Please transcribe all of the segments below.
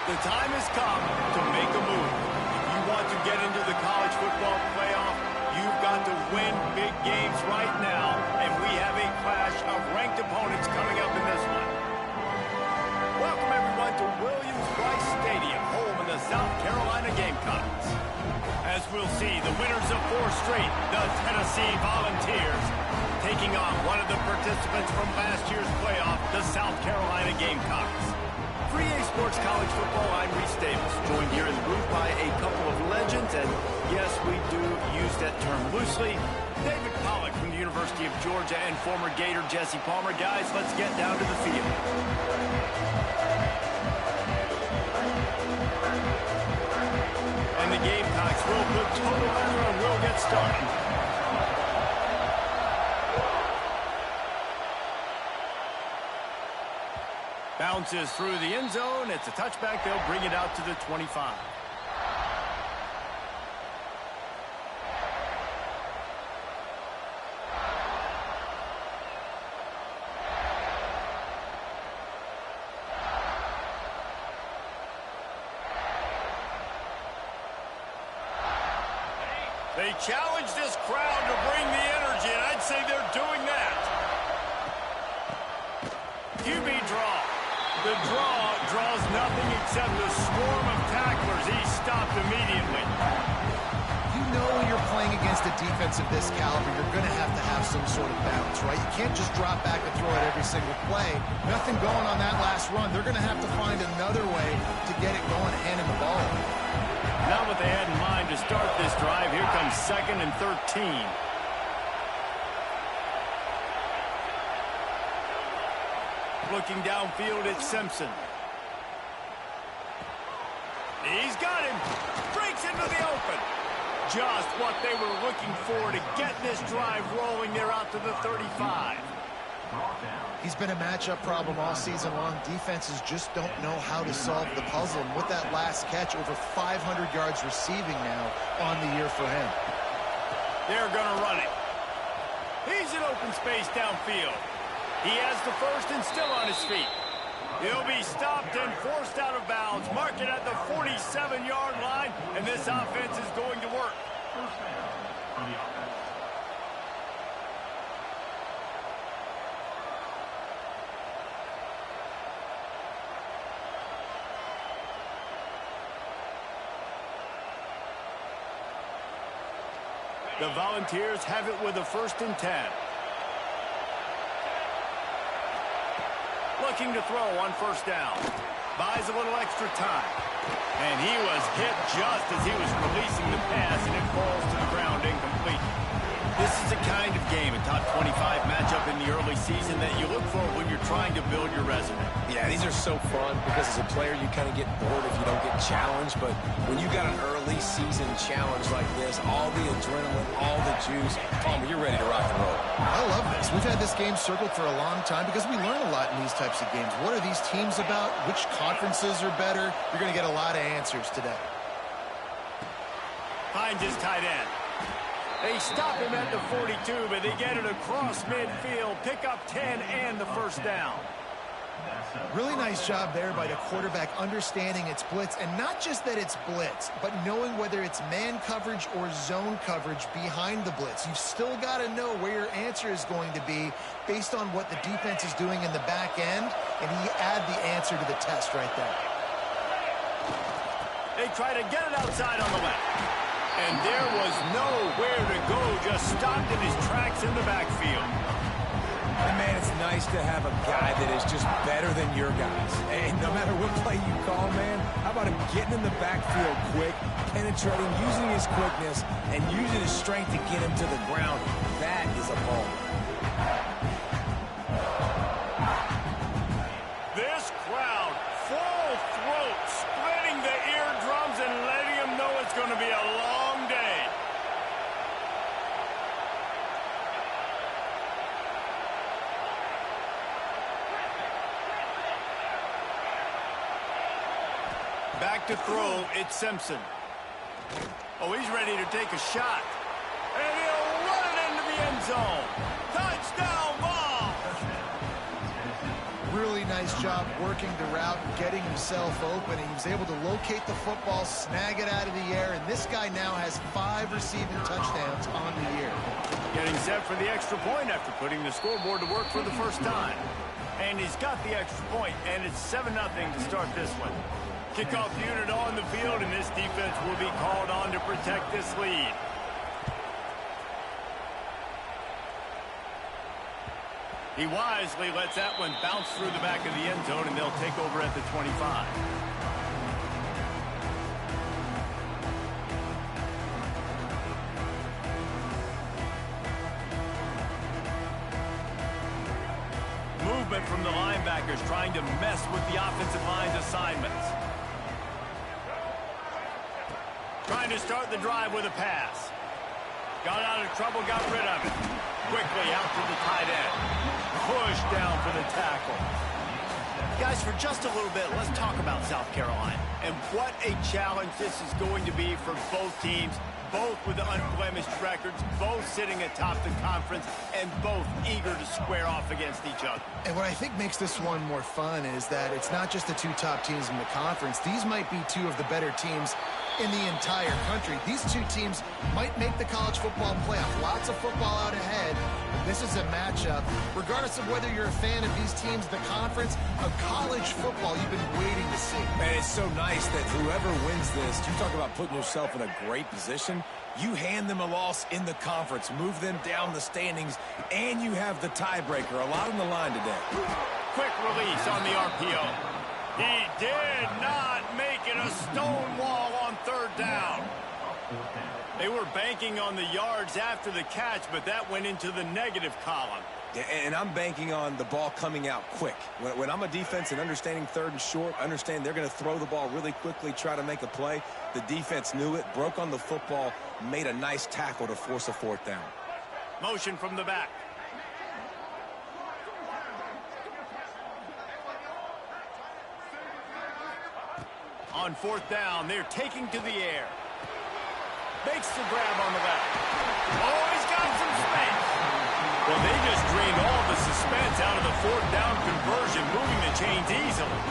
The time has come to make a move. If you want to get into the college football playoff, you've got to win big games right now, and we have a clash of ranked opponents coming up in this one. Welcome, everyone, to Williams-Brice Stadium, home of the South Carolina Gamecocks. As we'll see, the winners of 4 straight, the Tennessee Volunteers, taking on one of the participants from last year's playoff, the South Carolina Gamecocks. For EA Sports College Football, I'm Reese Davis, joined here in the booth by a couple of legends, and yes, we do use that term loosely. David Pollack from the University of Georgia and former Gator Jesse Palmer. Guys, let's get down to the field. And the Gamecocks will put total weather and will get started. Bounces through the end zone. It's a touchback. They'll bring it out to the 25. They challenge this crowd to bring the energy, and I'd say they're doing that. QB draw. The draw draws nothing except a swarm of tacklers. He's stopped immediately. You know when you're playing against a defense of this caliber, you're going to have some sort of balance, right? You can't just drop back and throw it every single play. Nothing going on that last run. They're going to have to find another way to get it going, handing the ball. Not what they had in mind to start this drive. Here comes 2nd and 13. Looking downfield, it's Simpson. He's got him. Breaks into the open. Just what they were looking for to get this drive rolling. They're out to the 35. He's been a matchup problem all season long. Defenses just don't know how to solve the puzzle. And with that last catch, over 500 yards receiving now on the year for him. They're going to run it. He's in open space downfield. He has the first and still on his feet. He'll be stopped and forced out of bounds. Mark it at the 47-yard line, and this offense is going to work. The Volunteers have it with a 1st and 10. Looking to throw on 1st down. Buys a little extra time. And he was hit just as he was releasing the pass, and it falls to the ground incomplete. This is the kind of game, a top 25 matchup in the early season, that you look for when you're trying to build your resume. Yeah, these are so fun because as a player, you kind of get bored if you don't get challenged. But when you got an early season challenge like this, all the adrenaline, all the juice, Palmer, you're ready to rock and roll. I love this. We've had this game circled for a long time because we learn a lot in these types of games. What are these teams about? Which conferences are better? You're going to get a lot of answers today. Finds his tight end. They stop him at the 42, but they get it across midfield. Pick up 10 and the 1st down. Really nice job there by the quarterback understanding it's blitz, and not just that it's blitz, but knowing whether it's man coverage or zone coverage behind the blitz. You've still got to know where your answer is going to be based on what the defense is doing in the back end, and he add the answer to the test right there. They try to get it outside on the left. And there was nowhere to go, just stopped in his tracks in the backfield. And man, it's nice to have a guy that is just better than your guys. And no matter what play you call, man, how about him getting in the backfield quick, penetrating, using his quickness, and using his strength to get him to the ground. That is a ball. This crowd, full throat, splitting the eardrums and letting them know it's going to be a long day. Back to throw, it's Simpson. Oh, he's ready to take a shot. And he'll run it into the end zone. Touchdown ball! Really nice job working the route and getting himself open. He was able to locate the football, snag it out of the air, and this guy now has 5 receiving touchdowns on the year. Getting set for the extra point after putting the scoreboard to work for the first time. And he's got the extra point, and it's 7-0 to start this one. Kickoff unit on the field, and this defense will be called on to protect this lead. He wisely lets that one bounce through the back of the end zone, and they'll take over at the 25. Movement from the linebackers trying to mess with the offensive line's assignments. Trying to start the drive with a pass. Got out of trouble, got rid of it. Quickly out to the tight end. Push down for the tackle. Guys, for just a little bit, let's talk about South Carolina. And what a challenge this is going to be for both teams, both with unblemished records, both sitting atop the conference, and both eager to square off against each other. And what I think makes this one more fun is that it's not just the 2 top teams in the conference. These might be 2 of the better teams in the entire country. These 2 teams might make the college football playoff. Lots of football out ahead. This is a matchup, regardless of whether you're a fan of these teams, the conference, of college football you've been waiting to see. Man, it's so nice that whoever wins this, you talk about putting yourself in a great position. You hand them a loss in the conference, move them down the standings, and you have the tiebreaker. A lot on the line today. Quick release on the RPO. He did not make it a stone wall on 3rd down. They were banking on the yards after the catch, but that went into the negative column. And I'm banking on the ball coming out quick. When I'm a defense and understanding 3rd and short, understand they're going to throw the ball really quickly, try to make a play. The defense knew it, broke on the football, made a nice tackle to force a 4th down. Motion from the back. On 4th down, they're taking to the air. Makes the grab on the left. Oh, he's got some space. Well, they just drained all the suspense out of the 4th down conversion, moving the chains easily.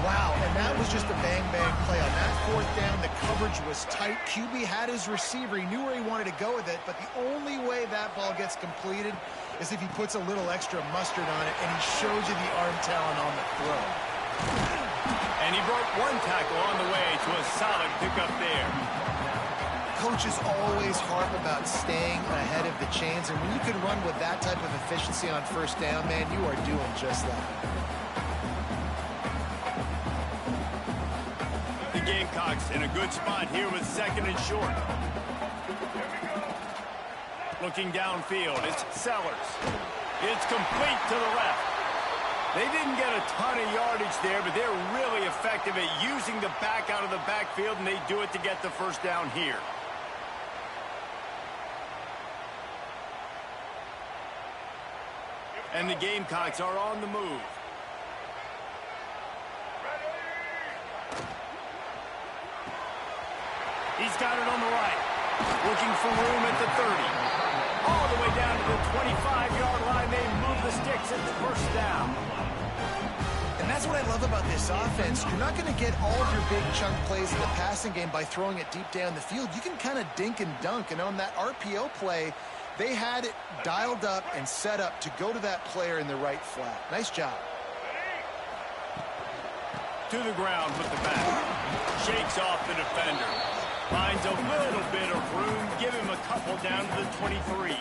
Wow, and that was just a bang-bang play. On that 4th down, the coverage was tight. QB had his receiver. He knew where he wanted to go with it, but the only way that ball gets completed is if he puts a little extra mustard on it, and he shows you the arm talent on the throw. And he broke 1 tackle on the way to a solid pickup there. Coaches always harp about staying ahead of the chains, and when you can run with that type of efficiency on 1st down, man, you are doing just that. The Gamecocks in a good spot here with 2nd and short. Looking downfield, it's Sellers. It's complete to the left. They didn't get a ton of yardage there, but they're really effective at using the back out of the backfield, and they do it to get the 1st down here. And the Gamecocks are on the move. He's got it on the right. Looking for room at the 30. All the way down to the 25-yard line. They move the sticks at the 1st down. And that's what I love about this offense. You're not going to get all of your big chunk plays in the passing game by throwing it deep down the field. You can kind of dink and dunk. And on that RPO play, they had it dialed up and set up to go to that player in the right flat. Nice job. To the ground with the back. Shakes off the defender. Finds a little bit of room. Give him a couple down to the 23.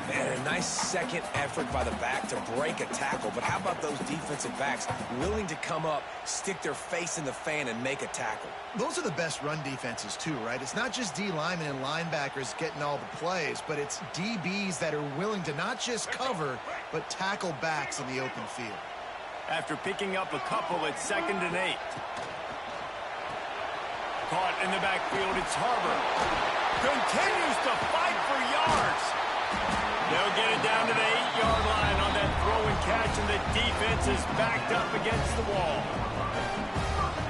Man, a nice second effort by the back to break a tackle. But how about those defensive backs willing to come up, stick their face in the fan, and make a tackle? Those are the best run defenses, too, right? It's not just D linemen and linebackers getting all the plays, but it's DBs that are willing to not just cover, but tackle backs in the open field. After picking up a couple, it's 2nd and 8. Caught in the backfield, it's Harbor. Continues to fight for yards. They'll get it down to the 8-yard line on that throw and catch, and the defense is backed up against the wall.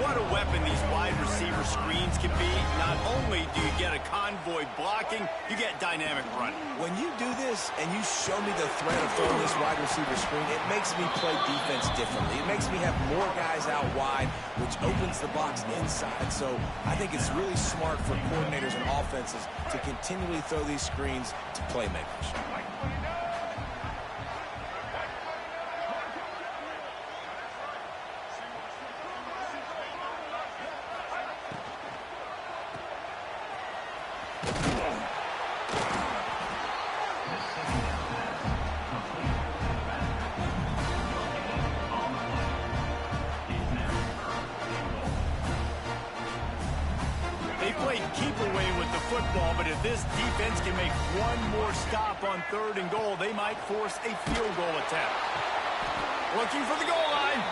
What a weapon these wide receiver screens offense can be, not only do you get a convoy blocking, you get dynamic running. When you do this and you show me the threat of throwing this wide receiver screen, it makes me play defense differently. It makes me have more guys out wide, which opens the box inside. So I think it's really smart for coordinators and offenses to continually throw these screens to playmakers. Keep away with the football, but if this defense can make one more stop on 3rd and goal, they might force a field goal attempt. Looking for the goal line,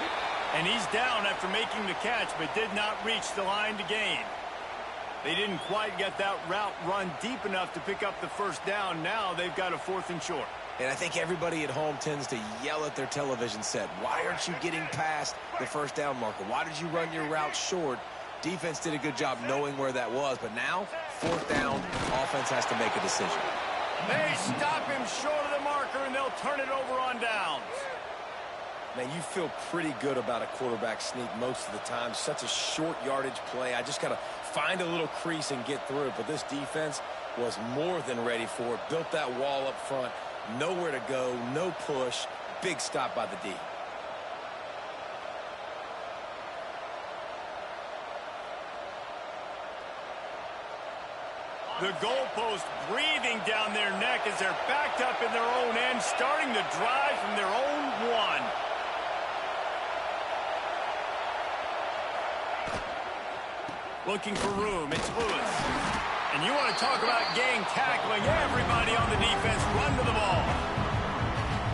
and he's down after making the catch, but did not reach the line to gain. They didn't quite get that route run deep enough to pick up the first down. Now they've got a 4th and short. And I think everybody at home tends to yell at their television set, why aren't you getting past the first down marker? Why did you run your route short? Defense did a good job knowing where that was, but now, 4th down, offense has to make a decision. They stop him short of the marker, and they'll turn it over on downs. Man, you feel pretty good about a quarterback sneak most of the time. Such a short yardage play. I just got to find a little crease and get through it, but this defense was more than ready for it. Built that wall up front, nowhere to go, no push, big stop by the D. The goalpost breathing down their neck as they're backed up in their own end, starting the drive from their own 1. Looking for room, it's Lewis. And you want to talk about gang tackling, everybody on the defense run to the ball.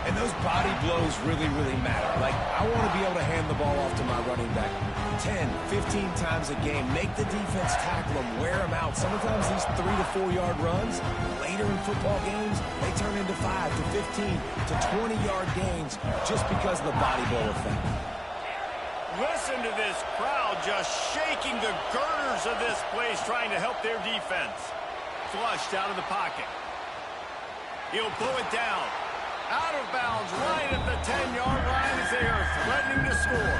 And those body blows really, really matter. Like, I want to be able to hand the ball off to my running back 10, 15 times a game. Make the defense tackle them, wear them out. Sometimes these 3 to 4 yard runs, later in football games, they turn into 5 to 15 to 20 yard gains just because of the body blow effect. Listen to this crowd just shaking the girders of this place, trying to help their defense. Flushed out of the pocket. He'll pull it down. Out of bounds right at the 10-yard line as they are threatening to score.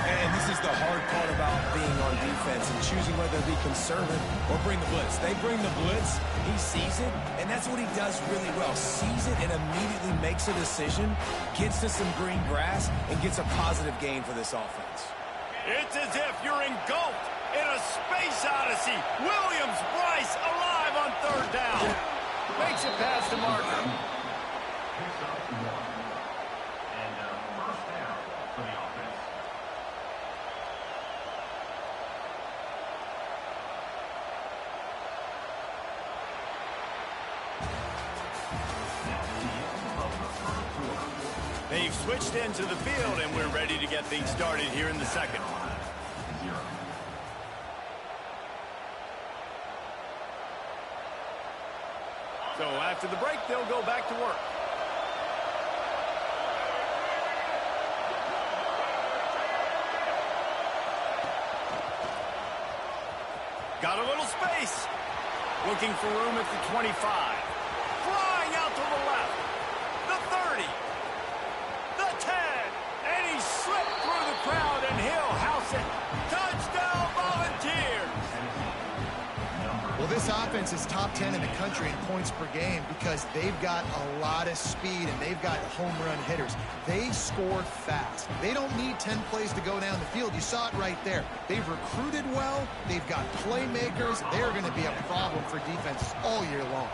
And this is the hard part about being on defense and choosing whether to be conservative or bring the blitz. They bring the blitz, he sees it, and that's what he does really well. Sees it and immediately makes a decision, gets to some green grass, and gets a positive gain for this offense. It's as if you're engulfed in a space odyssey. Williams, Bryce alive on 3rd down. Makes it past the marker. They've switched into the field, and we're ready to get things started here in the 2nd. So after the break, they'll go back to work. Got a little space. Looking for room at the 25. Flying out to the left. The 30. The 10. And he slipped through the crowd, and he'll house it. Touchdown, Volunteers. Well, this offense is top 10 in the country in points per game because they've got a lot of speed and they've got home run hitters. They score fast. They don't need 10 plays to go down the field. You saw it right there. They've recruited well. They've got playmakers. They're going to be a problem for defenses all year long.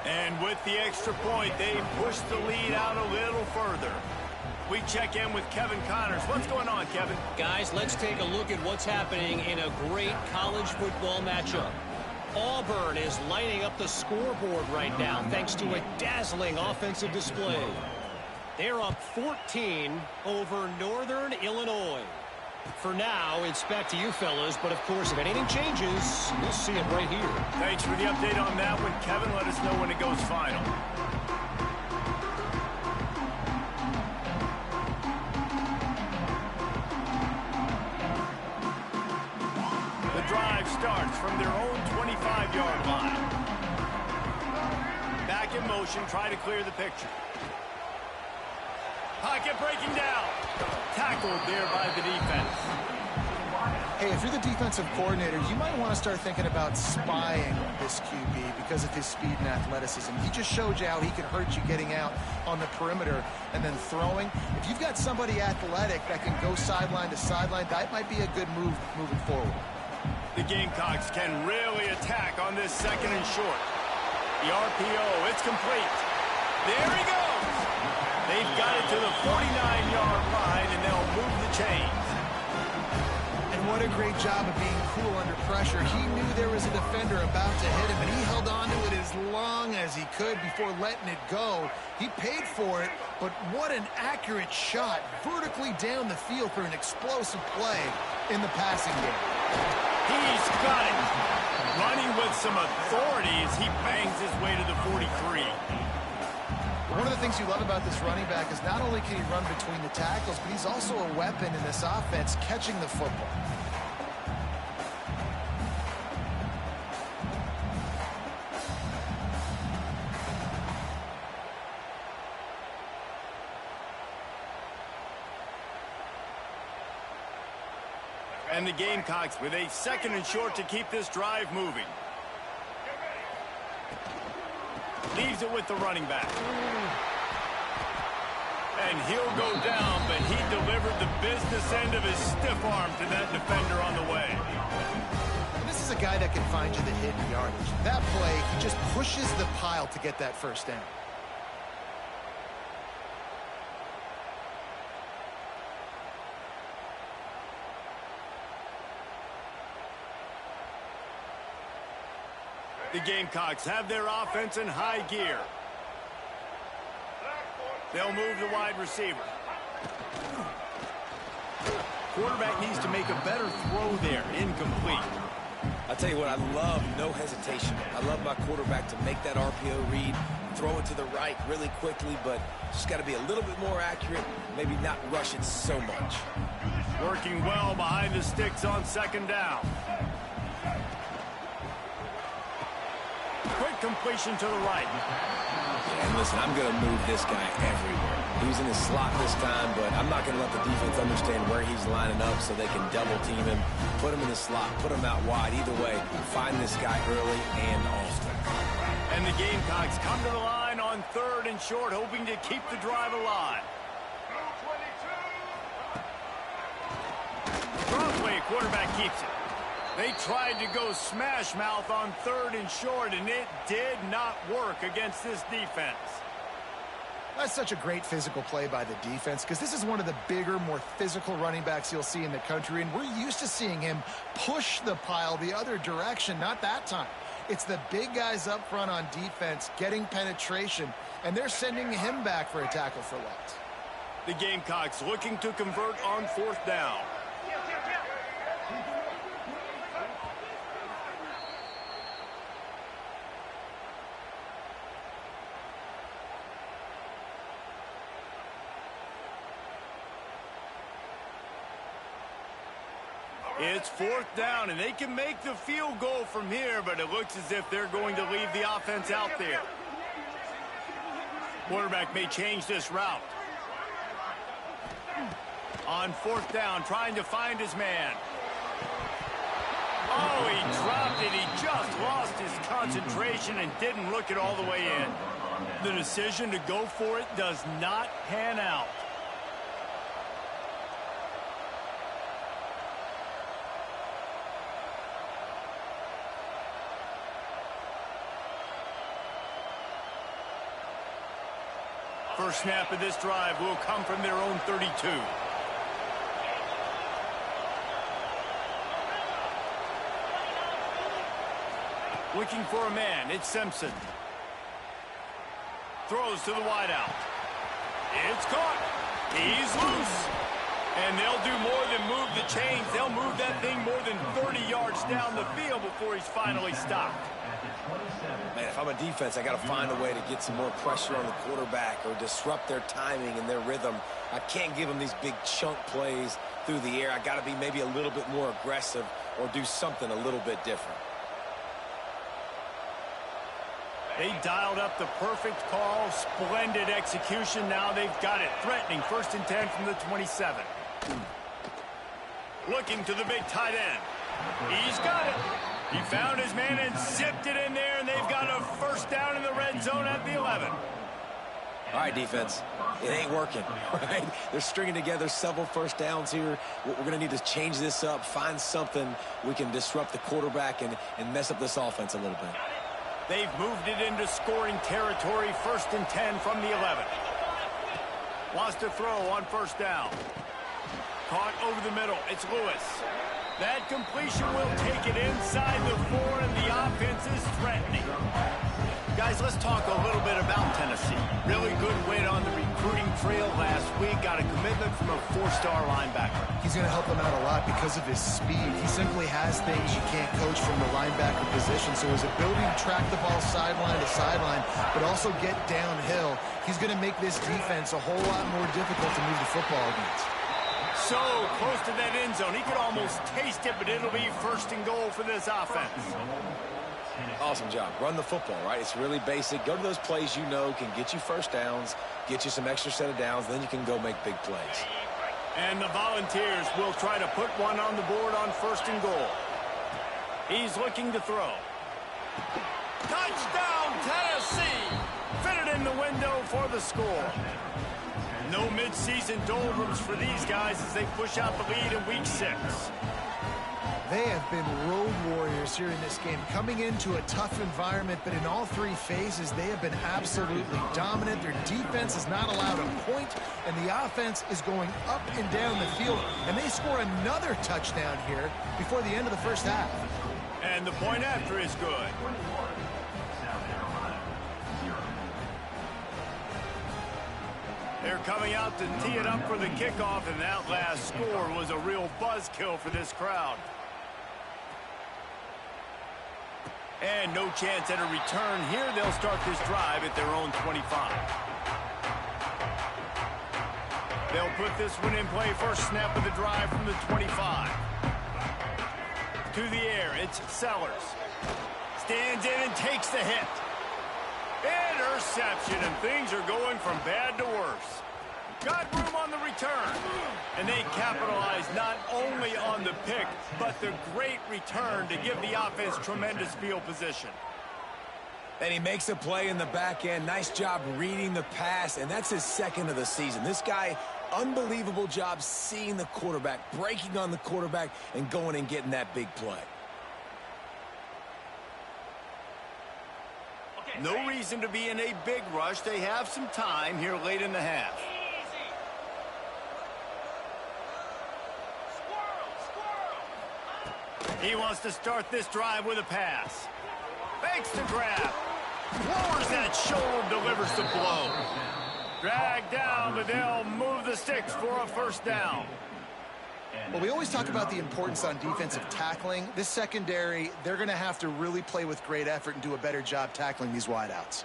And with the extra point, they pushed the lead out a little further. We check in with Kevin Connors. What's going on, Kevin? Guys, let's take a look at what's happening in a great college football matchup. Auburn is lighting up the scoreboard right now thanks to a dazzling offensive display. They're up 14 over Northern Illinois. For now, it's back to you fellas, but of course, if anything changes, you'll see it right here. Thanks for the update on that one, Kevin. Let us know when it goes final. The the drive starts from their own 25-yard line. Back in motion, try to clear the picture. Pocket breaking down. Tackled there by the defense. Hey, if you're the defensive coordinator, you might want to start thinking about spying this QB because of his speed and athleticism. He just showed you how he can hurt you getting out on the perimeter and then throwing. If you've got somebody athletic that can go sideline to sideline, that might be a good move moving forward. The Gamecocks can really attack on this second and short. The RPO, it's complete. There he goes. They've got it to the 49-yard line, and they'll move the chains. What a great job of being cool under pressure. He knew there was a defender about to hit him, and he held on to it as long as he could before letting it go. He paid for it, but what an accurate shot vertically down the field for an explosive play in the passing game. He's got it. Running with some authority as he bangs his way to the 43. One of the things you love about this running back is not only can he run between the tackles, but he's also a weapon in this offense catching the football. And the Gamecocks with a second and short to keep this drive moving. Leaves it with the running back. And he'll go down, but he delivered the business end of his stiff arm to that defender on the way. And this is a guy that can find you the hidden yardage. That play, he just pushes the pile to get that first down. The Gamecocks have their offense in high gear. They'll move the wide receiver. Quarterback needs to make a better throw there. Incomplete. I'll tell you what, I love no hesitation. I love my quarterback to make that RPO read, throw it to the right really quickly, but just got to be a little bit more accurate, maybe not rush it so much. Working well behind the sticks on second down. Quick completion to the right. Yeah, and listen, I'm going to move this guy everywhere. He's in his slot this time, but I'm not going to let the defense understand where he's lining up so they can double team him, put him in the slot, put him out wide. Either way, find this guy early and often. And the Gamecocks come to the line on third and short, hoping to keep the drive alive. Broadway, quarterback keeps it. They tried to go smash mouth on third and short, and it did not work against this defense. That's such a great physical play by the defense because this is one of the bigger, more physical running backs you'll see in the country, and we're used to seeing him push the pile the other direction. Not that time. It's the big guys up front on defense getting penetration, and they're sending him back for a tackle for loss. The Gamecocks looking to convert on fourth down. It's fourth down, and they can make the field goal from here, but it looks as if they're going to leave the offense out there. Quarterback may change this route. On fourth down, trying to find his man. Oh, he dropped it. He just lost his concentration and didn't look it all the way in. The decision to go for it does not pan out. First snap of this drive will come from their own 32. Looking for a man, it's Simpson. Throws to the wideout. It's caught. He's loose. And they'll do more than move the chains. They'll move that thing more than 30 yards down the field before he's finally stopped. Man, if I'm a defense, I got to find a way to get some more pressure on the quarterback or disrupt their timing and their rhythm. I can't give them these big chunk plays through the air. I got to be maybe a little bit more aggressive or do something a little bit different. They dialed up the perfect call. Splendid execution. Now they've got it. Threatening 1st and 10 from the 27. Looking to the big tight end. He's got it. He found his man and zipped it in there, and they've got a 1st down in the red zone at the 11. All right, defense, it ain't working, right? They're stringing together several 1st downs here. We're going to need to change this up, find something we can disrupt the quarterback and mess up this offense a little bit. They've moved it into scoring territory, 1st and 10 from the 11. Wants to throw on 1st down. Caught over the middle. It's Lewis. That completion will take it inside the 4, and the offense is threatening. Guys, let's talk a little bit about Tennessee. Really good win on the recruiting trail last week. Got a commitment from a 4-star linebacker. He's going to help them out a lot because of his speed. He simply has things you can't coach from the linebacker position. So his ability to track the ball sideline to sideline, but also get downhill, he's going to make this defense a whole lot more difficult to move the football against. So close to that end zone. He could almost taste it, but it'll be 1st and goal for this offense. Awesome job. Run the football, right? It's really basic. Go to those plays you know can get you 1st downs, get you some extra set of downs, then you can go make big plays. And the Volunteers will try to put one on the board on 1st and goal. He's looking to throw. Touchdown, Tennessee! Fitted in the window for the score. No midseason doldrums for these guys as they push out the lead in Week 6. They have been road warriors here in this game, coming into a tough environment, but in all 3 phases, they have been absolutely dominant. Their defense is not allowed a point, and the offense is going up and down the field, and they score another touchdown here before the end of the 1st half. And the point after is good. They're coming out to tee it up for the kickoff, and that last score was a real buzzkill for this crowd. And no chance at a return here. They'll start this drive at their own 25. They'll put this one in play. 1st snap of the drive from the 25. To the air, it's Sellers. Stands in and takes the hit. Interception, and things are going from bad to worse. Got room on the return. And they capitalize not only on the pick, but the great return to give the offense tremendous field position. And he makes a play in the back end. Nice job reading the pass, and that's his 2nd of the season. This guy, unbelievable job seeing the quarterback, breaking on the quarterback, and going and getting that big play. No reason to be in a big rush. They have some time here late in the half. He wants to start this drive with a pass. Fakes the grab. Lowers that shoulder, delivers the blow. Drag down, but they'll move the sticks for a 1st down. Well, we always talk about the importance on defensive tackling. This secondary, they're going to have to really play with great effort and do a better job tackling these wideouts.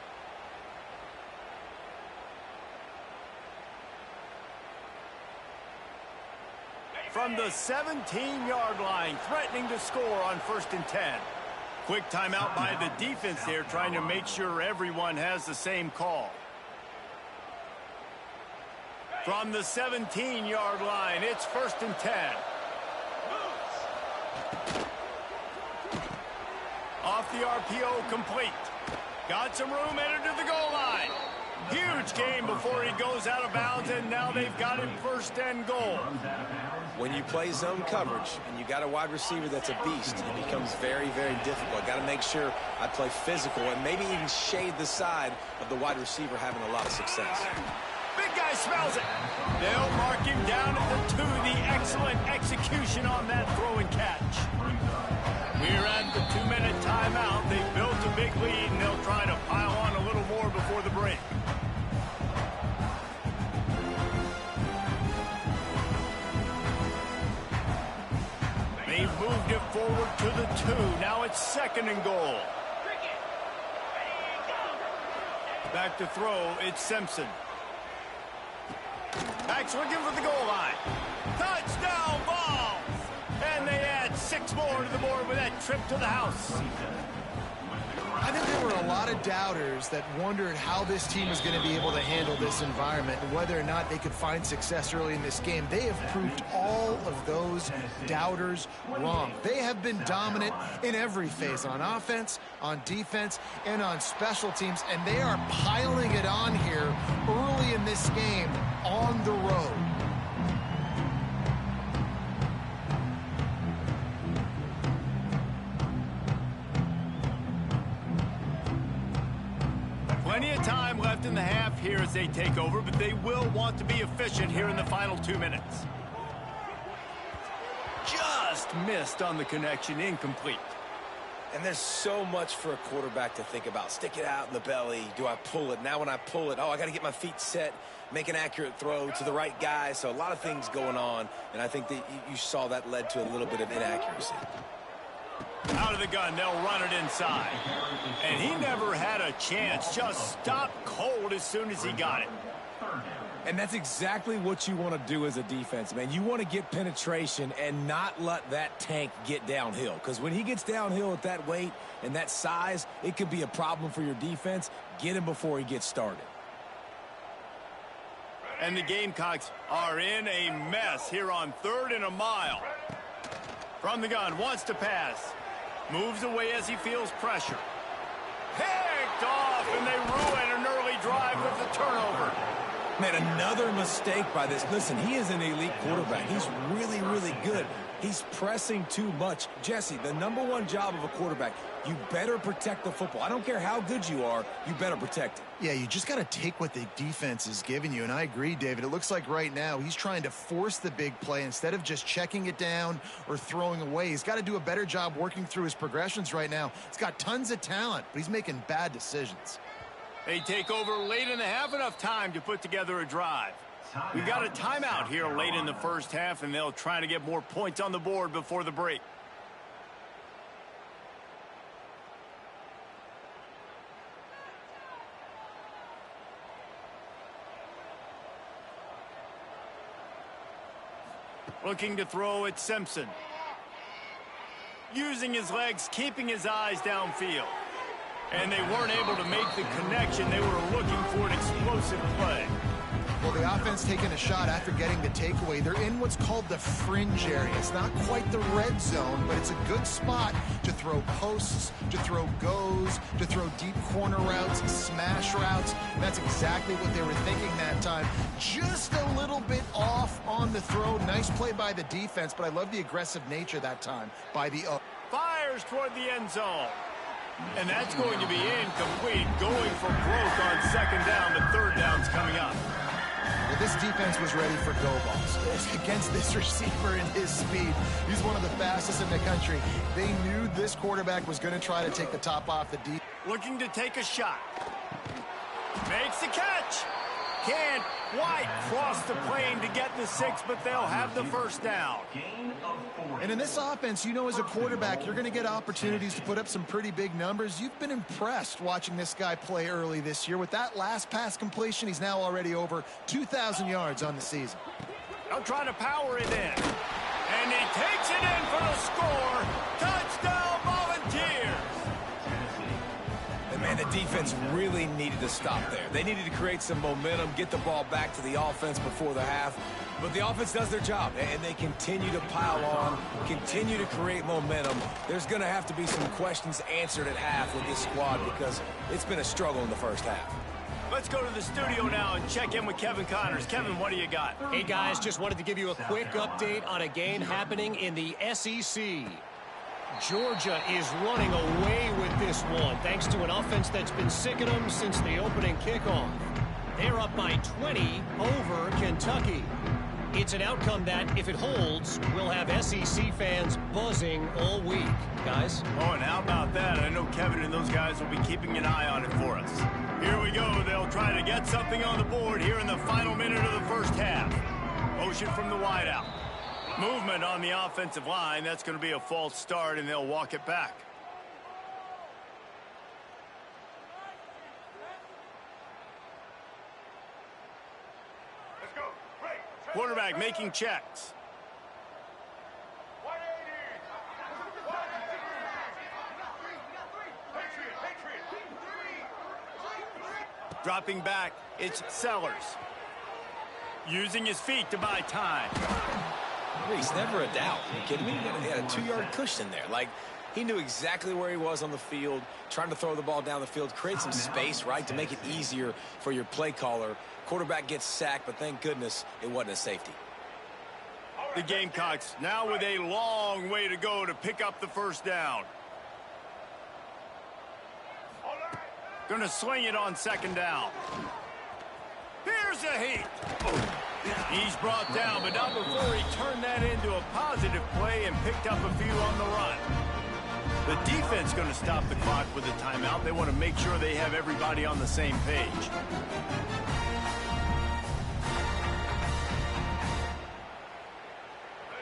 From the 17-yard line, threatening to score on 1st and 10. Quick timeout by the defense there, trying to make sure everyone has the same call. From the 17-yard line, it's 1st and 10. Off the RPO, complete. Got some room, entered to the goal line. Huge game before he goes out of bounds, and now they've got him 1st and goal. When you play zone coverage and you got a wide receiver that's a beast, it becomes very, very difficult. Got to make sure I play physical and maybe even shade the side of the wide receiver having a lot of success. Big guy smells it. They'll mark him down at the 2. The excellent execution on that throw and catch. We're at the 2-minute timeout. They built a big lead, and they'll try to pile on a little more before the break. forward to the 2. Now it's 2nd and goal. Back to throw, it's Simpson. Back's looking for the goal line. Touchdown ball! And they add 6 more to the board with that trip to the house. I think there were a lot of doubters that wondered how this team was going to be able to handle this environment and whether or not they could find success early in this game. They have proved all of those doubters wrong. They have been dominant in every phase, on offense, on defense, and on special teams, and they are piling it on here early in this game on the road. Plenty of time left in the half here as they take over, but they will want to be efficient here in the final 2 minutes. Just missed on the connection, incomplete. And there's so much for a quarterback to think about. Stick it out in the belly. Do I pull it? Now when I pull it, I got to get my feet set, make an accurate throw to the right guy. So a lot of things going on, and I think that you saw that led to a little bit of inaccuracy. Out of the gun, they'll run it inside. And he never had a chance. Just stopped cold as soon as he got it. And that's exactly what you want to do as a defense, man. You want to get penetration and not let that tank get downhill. Because when he gets downhill at that weight and that size, it could be a problem for your defense. Get him before he gets started. And the Gamecocks are in a mess here on 3rd and a mile. From the gun, wants to pass. Moves away as he feels pressure. Picked off, and they ruin an early drive with the turnover. Man, another mistake by this. Listen, he is an elite quarterback. He's really, really good. He's pressing too much. Jesse, the #1 job of a quarterback, you better protect the football. I don't care how good you are, you better protect it. Yeah, you just got to take what the defense is giving you, and I agree, David. It looks like right now he's trying to force the big play instead of just checking it down or throwing away. He's got to do a better job working through his progressions right now. He's got tons of talent, but he's making bad decisions. They take over late in the half, enough time to put together a drive. We've got a timeout here late in the first half, and they'll try to get more points on the board before the break. Looking to throw at Simpson. Using his legs, keeping his eyes downfield. And they weren't able to make the connection. They were looking for an explosive play. Well, the offense taking a shot after getting the takeaway. They're in what's called the fringe area. It's not quite the red zone, but it's a good spot to throw posts, to throw goes, to throw deep corner routes, smash routes. And that's exactly what they were thinking that time. Just a little bit off on the throw. Nice play by the defense, but I love the aggressive nature that time by the Fires toward the end zone. And that's going to be incomplete. Going for broke on 2nd down, but 3rd down's coming up. Well, this defense was ready for go balls. Against this receiver and his speed, he's one of the fastest in the country. They knew this quarterback was going to try to take the top off the deep. Looking to take a shot. Makes the catch. Can't quite cross the plane to get the 6, but they'll have the 1st down. And in this offense, you know, as a quarterback, you're going to get opportunities to put up some pretty big numbers. You've been impressed watching this guy play early this year. With that last pass completion, he's now already over 2,000 yards on the season. They'll try to power it in. And he takes it in for the score. Touchdown, Volunteers. And, man, the defense really needed to stop there. They needed to create some momentum, get the ball back to the offense before the half. But the offense does their job, and they continue to pile on, continue to create momentum. There's going to have to be some questions answered at half with this squad because it's been a struggle in the first half. Let's go to the studio now and check in with Kevin Connors. Kevin, what do you got? Hey, guys, just wanted to give you a quick update on a game happening in the SEC. Georgia is running away with this one, thanks to an offense that's been sicking them since the opening kickoff. They're up by 20 over Kentucky. It's an outcome that, if it holds, will have SEC fans buzzing all week. Guys? Oh, and how about that? I know Kevin and those guys will be keeping an eye on it for us. Here we go. They'll try to get something on the board here in the final minute of the first half. Motion from the wideout. Movement on the offensive line. That's going to be a false start, and they'll walk it back. Quarterback making checks. Dropping back, it's Sellers. Using his feet to buy time. He's never a doubt. Are you kidding me? He had a 2-yard cushion there. Like, he knew exactly where he was on the field, trying to throw the ball down the field, create some space, right, to make it easier for your play caller. Quarterback gets sacked, but thank goodness it wasn't a safety. The Gamecocks now with a long way to go to pick up the first down. Going to sling it on second down. Here's a heat. He's brought down, but not before he turned that into a positive play and picked up a few on the run. The defense going to stop the clock with a timeout. They want to make sure they have everybody on the same page.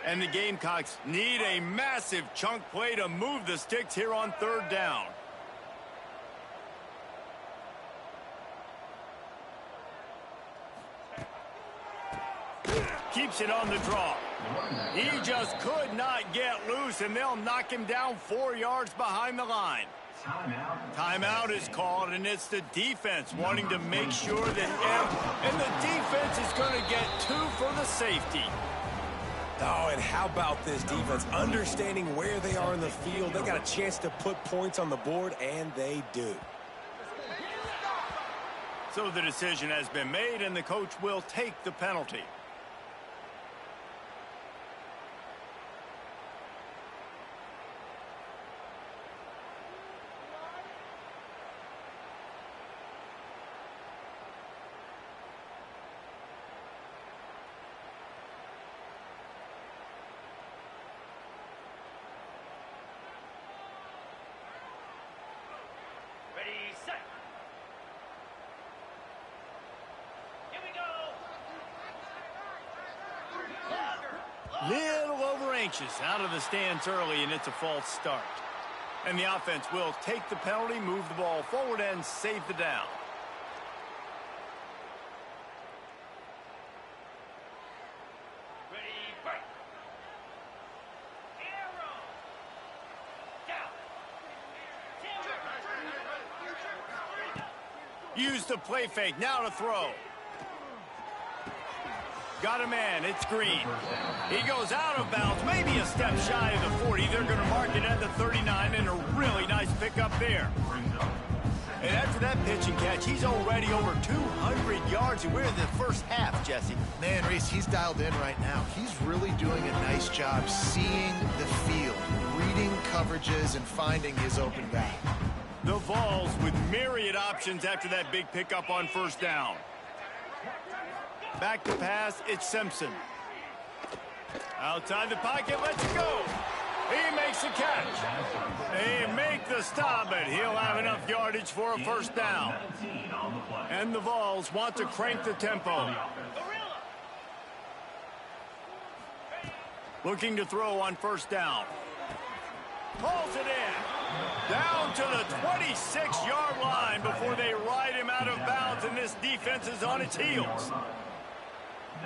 And the Gamecocks need a massive chunk play to move the sticks here on third down. Keeps it on the draw. He just could not get loose, and they'll knock him down 4 yards behind the line. Timeout is called, and it's the defense wanting to make sure that and the defense is going to get 2 for the safety. Oh, and how about this defense? Understanding where they are in the field. They got a chance to put points on the board, and they do. So the decision has been made, and the coach will take the penalty. Little over anxious out of the stands early, and it's a false start. And the offense will take the penalty, move the ball forward, and save the down. Ready, break. Arrow. Down. Use the play fake, now to throw. Got a man, it's Green. He goes out of bounds, maybe a step shy of the 40. They're going to mark it at the 39, and a really nice pickup there. And after that pitch and catch, he's already over 200 yards, and we're in the first half, Jesse. Man, Reese, he's dialed in right now. He's really doing a nice job seeing the field, reading coverages, and finding his open guy. The Vols with myriad options after that big pickup on first down. Back to pass, it's Simpson. Outside the pocket, let's go. He makes the catch. They make the stop, but he'll have enough yardage for a first down. And the Vols want to crank the tempo. Looking to throw on first down. Pulls it in. Down to the 26-yard line before they ride him out of bounds, and this defense is on its heels.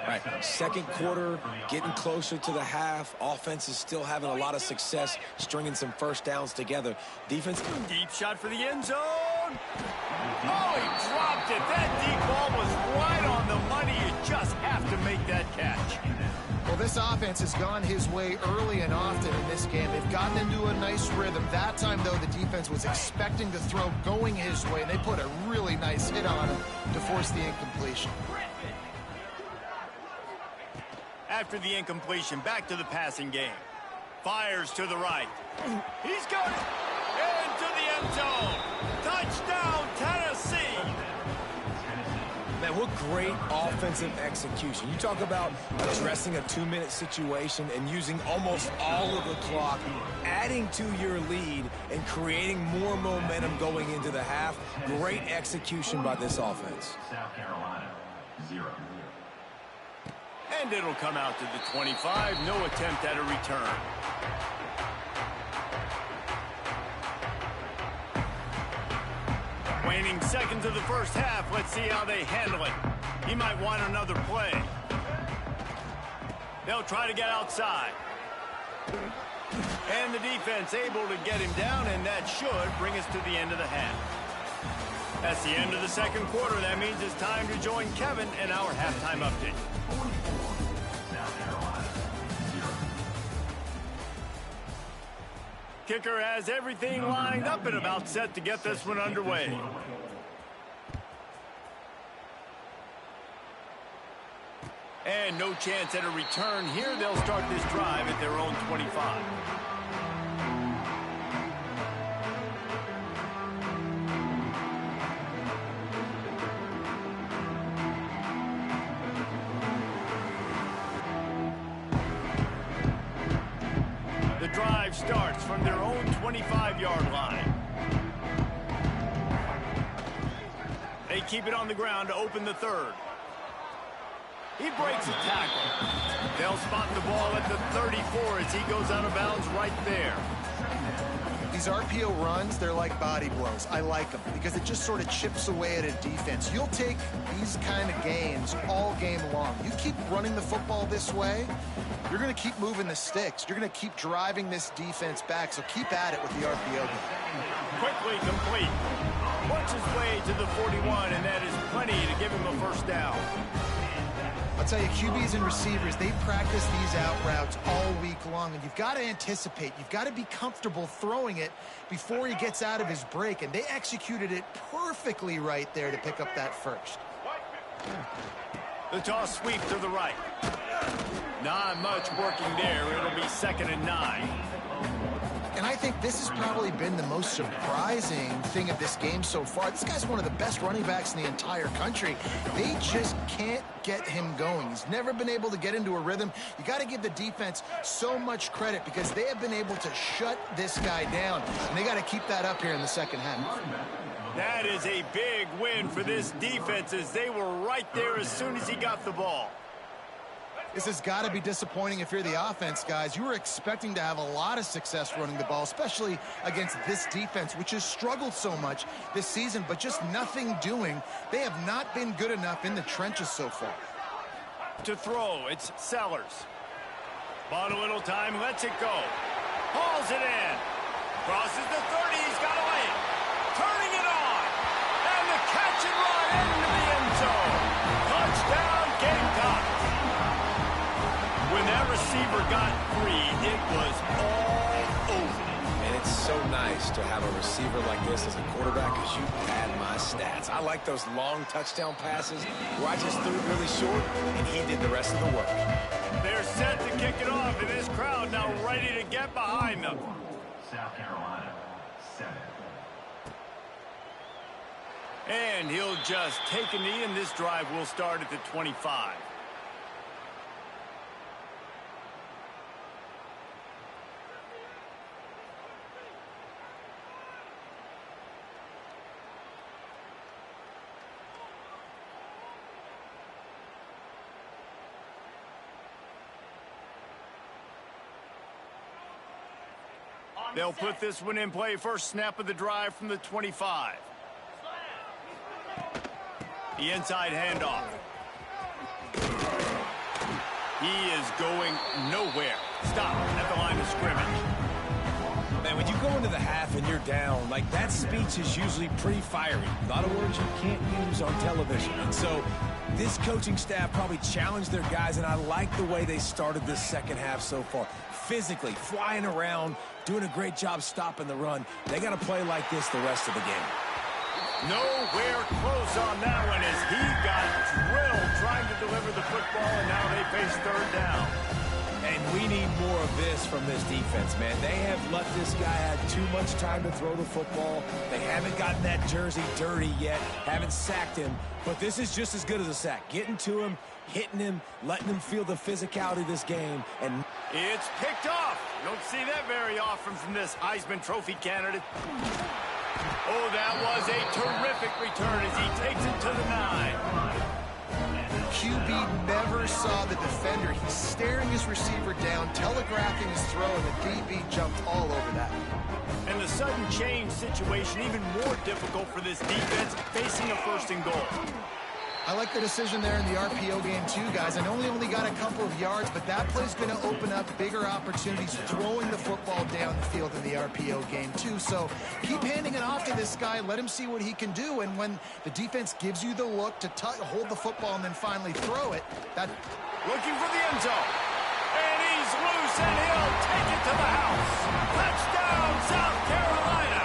Right, second quarter, getting closer to the half. Offense is still having a lot of success stringing some first downs together. Defense. Deep shot for the end zone. Oh, he dropped it. That deep ball was right on the money. You just have to make that catch. Well, this offense has gone his way early and often in this game. They've gotten into a nice rhythm. That time, though, the defense was expecting the throw going his way, and they put a really nice hit on him to force the incompletion. After the incompletion, back to the passing game. Fires to the right. He's got it. Into the end zone. Touchdown, Tennessee. Man, what great offensive execution. You talk about addressing a 2-minute situation and using almost all of the clock, adding to your lead and creating more momentum going into the half. Great execution by this offense. South Carolina, 0. And it'll come out to the 25. No attempt at a return. Waning seconds of the first half. Let's see how they handle it. He might want another play. They'll try to get outside. And the defense able to get him down, and that should bring us to the end of the half. That's the end of the second quarter. That means it's time to join Kevin in our halftime update. Kicker has everything lined up and about set to get this one underway. And no chance at a return here. They'll start this drive at their own 25. The drive starts from their own 25-yard line. They keep it on the ground to open the third. He breaks a tackle. They'll spot the ball at the 34 as he goes out of bounds right there. These RPO runs, they're like body blows. I like them because it just sort of chips away at a defense. You'll take these kind of gains all game long. You keep running the football this way, you're going to keep moving the sticks. You're going to keep driving this defense back, so keep at it with the RPO game. Quickly complete. Works his way to the 41, and that is plenty to give him a first down. I'll tell you, QBs and receivers, they practice these out routes all week long, and you've got to anticipate. You've got to be comfortable throwing it before he gets out of his break, and they executed it perfectly right there to pick up that first. The toss sweep to the right. Not much working there. It'll be 2nd and 9. And I think this has probably been the most surprising thing of this game so far. This guy's one of the best running backs in the entire country. They just can't get him going. He's never been able to get into a rhythm. You got to give the defense so much credit because they have been able to shut this guy down. And they got to keep that up here in the second half. That is a big win for this defense as they were right there as soon as he got the ball. This has got to be disappointing if you're the offense, guys. You were expecting to have a lot of success running the ball, especially against this defense, which has struggled so much this season, but just nothing doing. They have not been good enough in the trenches so far. To throw, it's Sellers. Bought a little time, lets it go. Hauls it in. Crosses the 30, he's got a lane. Turning it on. And the catch and run into the end zone. Touchdown, Gamecocks. When that receiver got free, it was all over. And it's so nice to have a receiver like this as a quarterback because you pad my stats. I like those long touchdown passes where I just threw it really short and he did the rest of the work. They're set to kick it off, and this crowd now ready to get behind them. South Carolina, 7. And he'll just take a knee, and this drive will start at the 25. They'll put this one in play. First snap of the drive from the 25. The inside handoff. He is going nowhere. Stop at the line of scrimmage. Man, when you go into the half and you're down, like that speech is usually pretty fiery. A lot of words you can't use on television. And so this coaching staff probably challenged their guys, and I like the way they started this second half so far. Physically, flying around, doing a great job stopping the run. They got to play like this the rest of the game. Nowhere close on that one as he got drilled trying to deliver the football, and now they face third down. And we need more of this from this defense, man. They have let this guy have too much time to throw the football. They haven't gotten that jersey dirty yet, haven't sacked him. But this is just as good as a sack. Getting to him, hitting him, letting him feel the physicality of this game. And it's picked off. You don't see that very often from this Heisman Trophy candidate. Oh, that was a terrific return as he takes it to the 9. QB never saw the defender. He's staring his receiver down, telegraphing his throw, and the DB jumped all over that. And the sudden change situation even more difficult for this defense facing a first and goal. I like the decision there in the RPO game too, guys. I know he only got a couple of yards, but that play's going to open up bigger opportunities throwing the football down the field in the RPO game too. So keep handing it off to this guy. Let him see what he can do. And when the defense gives you the look to hold the football and then finally throw it, that... Looking for the end zone. And he's loose, and he'll take it to the house. Touchdown, South Carolina.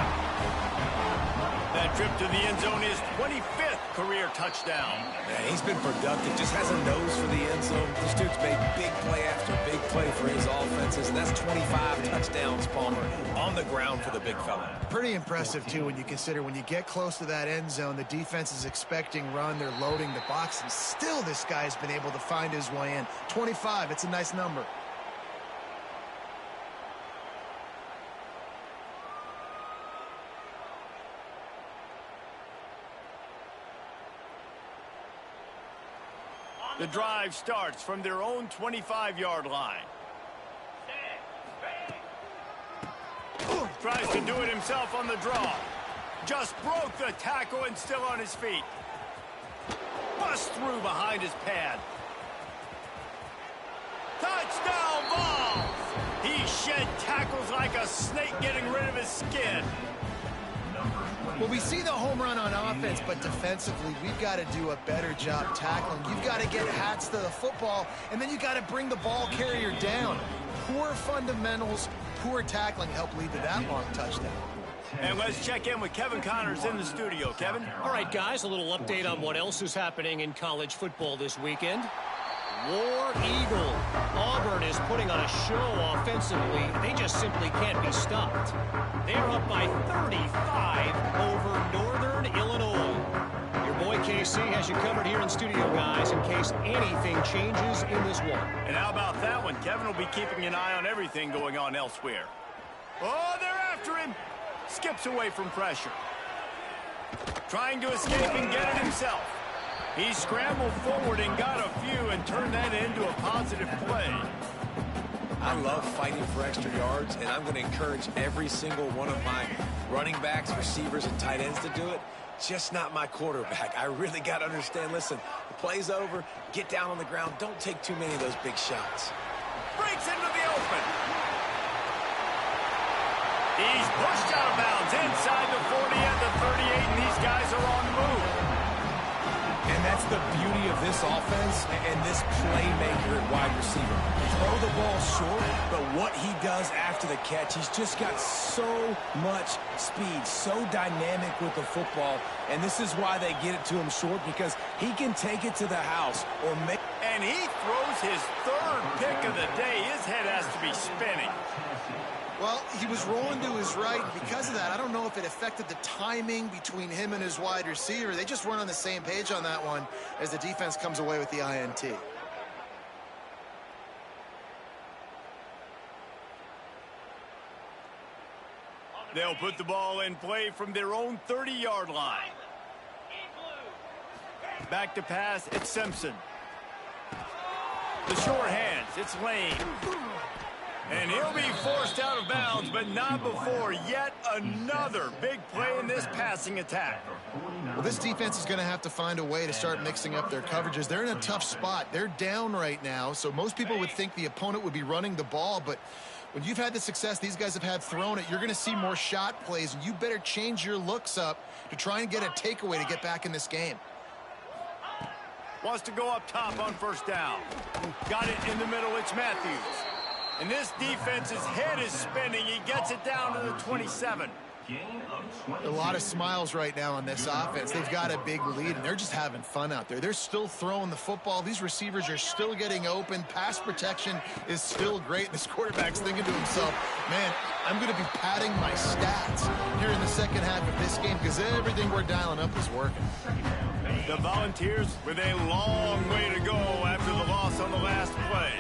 That trip to the end zone is 25th career touchdown. Man, he's been productive. Just has a nose for the end zone. This dude's made big play after big play for his offenses, and that's 25 touchdowns, Palmer, on the ground for the big fella. Pretty impressive, too, when you consider when you get close to that end zone, the defense is expecting run. They're loading the box, and still this guy's been able to find his way in. 25, it's a nice number. The drive starts from their own 25-yard line. Tries to do it himself on the draw. Just broke the tackle and still on his feet. Bust through behind his pad. Touchdown balls! He shed tackles like a snake getting rid of his skin. Well, we see the home run on offense, but defensively, we've got to do a better job tackling. You've got to get hats to the football, and then you got to bring the ball carrier down. Poor fundamentals, poor tackling help lead to that long touchdown. And let's check in with Kevin Connors in the studio. Kevin? All right, guys, a little update on what else is happening in college football this weekend. War Eagle. Auburn is putting on a show offensively. They just simply can't be stopped. They're up by 35 over Northern Illinois. Your boy KC has you covered here in studio, guys, in case anything changes in this one. And how about that one? Kevin will be keeping an eye on everything going on elsewhere. Oh, they're after him. Skips away from pressure. Trying to escape and get it himself. He scrambled forward and got a few and turned that into a positive play. I love fighting for extra yards, and I'm going to encourage every single one of my running backs, receivers, and tight ends to do it. Just not my quarterback. I really got to understand, listen, the play's over, get down on the ground, don't take too many of those big shots. Breaks into the open. He's pushed out of bounds inside the 40 and the 38, and these guys are on the move. And that's the beauty of this offense and this playmaker at wide receiver. Throw the ball short, but what he does after the catch, he's just got so much speed, so dynamic with the football, and this is why they get it to him short, because he can take it to the house or make... And he throws his third pick of the day. His head has to be spinning. Well, he was rolling to his right. Because of that, I don't know if it affected the timing between him and his wide receiver. They just weren't on the same page on that one as the defense comes away with the INT. They'll put the ball in play from their own 30-yard line. Back to pass, it's Simpson. The short hands, it's Lane. And he'll be forced out of bounds, but not before yet another big play in this passing attack. Well, this defense is going to have to find a way to start mixing up their coverages. They're in a tough spot. They're down right now, so most people would think the opponent would be running the ball, but when you've had the success these guys have had throwing it, you're going to see more shot plays, and you better change your looks up to try and get a takeaway to get back in this game. Wants to go up top on first down. Got it in the middle, it's Matthews. And this defense's head is spinning. He gets it down to the 27. A lot of smiles right now on this offense. They've got a big lead, and they're just having fun out there. They're still throwing the football. These receivers are still getting open. Pass protection is still great. This quarterback's thinking to himself, man, I'm going to be padding my stats here in the second half of this game because everything we're dialing up is working. The Volunteers with a long way to go after the loss on the last play.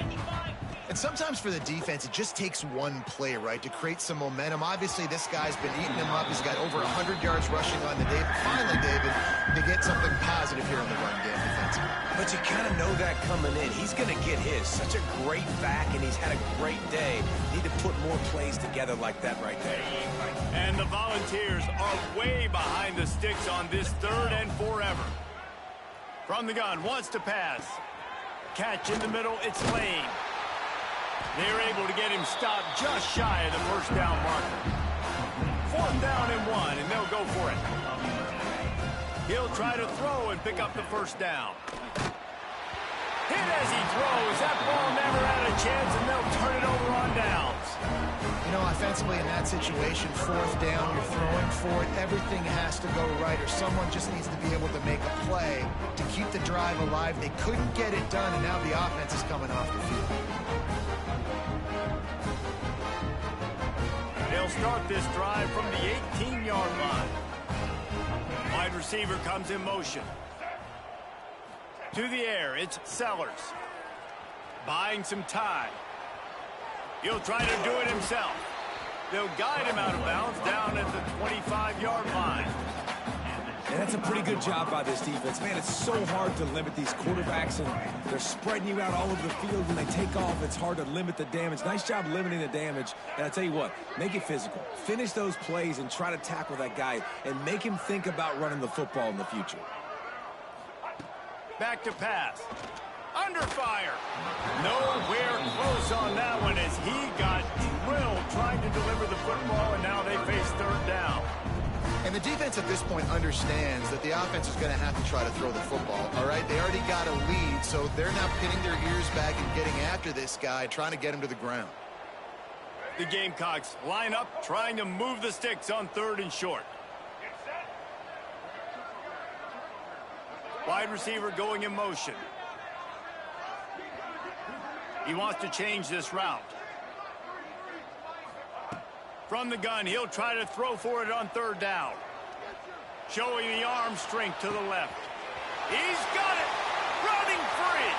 And sometimes for the defense, it just takes one play, right, to create some momentum. Obviously, this guy's been eating him up. He's got over 100 yards rushing on the day. But finally, David, they get something positive here in the run game defensively. But you kind of know that coming in. He's going to get his. Such a great back, and he's had a great day. Need to put more plays together like that right there. And the Volunteers are way behind the sticks on this 3rd and forever. From the gun, wants to pass. Catch in the middle, it's Lane. They're able to get him stopped just shy of the first down marker. 4th down and 1, and they'll go for it. He'll try to throw and pick up the first down. Hit as he throws. That ball never had a chance, and they'll turn it over on downs. You know, offensively in that situation, 4th down, you're throwing for it. Everything has to go right, or someone just needs to be able to make a play to keep the drive alive. They couldn't get it done, and now the offense is coming off the field. They'll start this drive from the 18-yard line. Wide receiver comes in motion. To the air, it's Sellers. Buying some time. He'll try to do it himself. They'll guide him out of bounds down at the 25-yard line. And that's a pretty good job by this defense. Man, it's so hard to limit these quarterbacks, and they're spreading you out all over the field. When they take off, it's hard to limit the damage. Nice job limiting the damage. And I tell you what, make it physical. Finish those plays and try to tackle that guy and make him think about running the football in the future. Back to pass. Under fire. Nowhere close on that one as he got drilled trying to deliver the football, and now they face 3rd down. And the defense at this point understands that the offense is going to have to try to throw the football, all right? They already got a lead, so they're now pinning their ears back and getting after this guy, trying to get him to the ground. The Gamecocks line up, trying to move the sticks on 3rd and short. Wide receiver going in motion. He wants to change this route. From the gun, he'll try to throw for it on 3rd down. Showing the arm strength to the left. He's got it! Running free!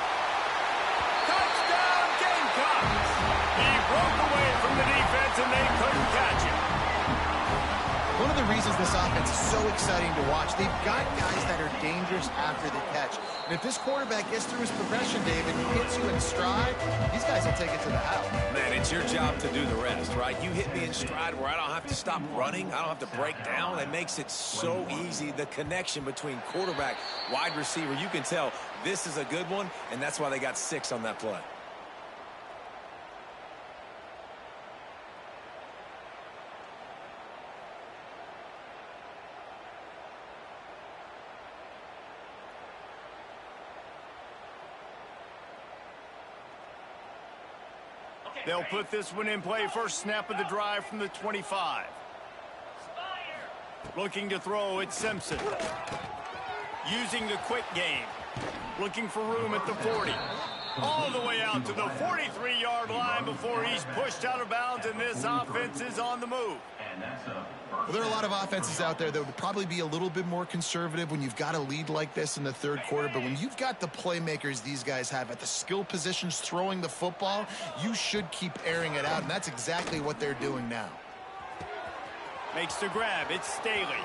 Touchdown, Gamecocks! He broke away from the defense and they couldn't catch him. One of the reasons this offense is so exciting to watch, they've got guys that are dangerous after the catch. And if this quarterback gets through his progression, David, and hits you in stride, these guys will take it to the house. Man, it's your job to do the rest, right? You hit me in stride where I don't have to stop running. I don't have to break down. It makes it so easy. The connection between quarterback, wide receiver, you can tell this is a good one, and that's why they got 6 on that play. They'll put this one in play. First snap of the drive from the 25. Looking to throw, it's Simpson. Using the quick game. Looking for room at the 40. All the way out to the 43-yard line before he's pushed out of bounds, and this offense is on the move. Well, there are a lot of offenses out there that would probably be a little bit more conservative when you've got a lead like this in the 3rd quarter. But when you've got the playmakers these guys have at the skill positions throwing the football, you should keep airing it out. And that's exactly what they're doing now. Makes the grab. It's Staley.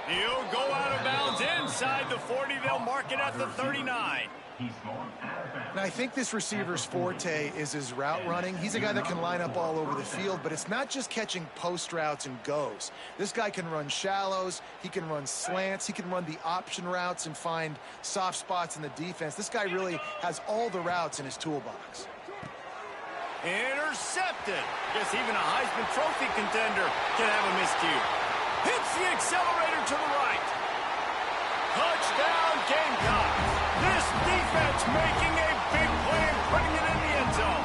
He'll go out of bounds inside the 40. They'll mark it at the 39. And I think this receiver's forte is his route running. He's a guy that can line up all over the field, but it's not just catching post routes and goes. This guy can run shallows, he can run slants, he can run the option routes and find soft spots in the defense. This guy really has all the routes in his toolbox. Intercepted. Guess even a Heisman Trophy contender can have a miscue. Hits the accelerator to the right. Touchdown, Gamecocks. This defense making a big play and putting it in the end zone.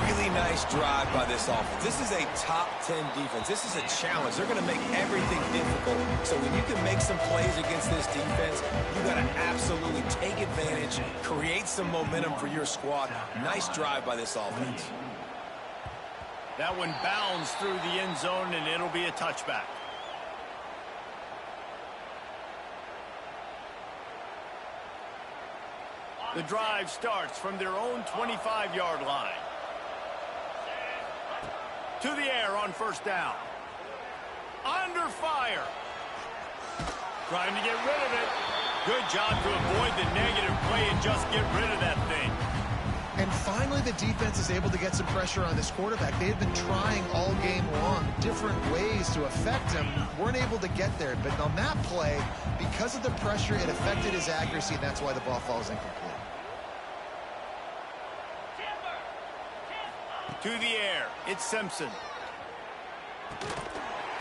Really nice drive by this offense. This is a top 10 defense. This is a challenge. They're going to make everything difficult. So when you can make some plays against this defense, you got to absolutely take advantage, create some momentum for your squad. Nice drive by this offense. That one bounds through the end zone, and it'll be a touchback. The drive starts from their own 25-yard line. To the air on first down. Under fire. Trying to get rid of it. Good job to avoid the negative play and just get rid of that thing. And finally, the defense is able to get some pressure on this quarterback. They had been trying all game long different ways to affect him. Weren't able to get there. But on that play, because of the pressure, it affected his accuracy, and that's why the ball falls incomplete. To the air, it's Simpson.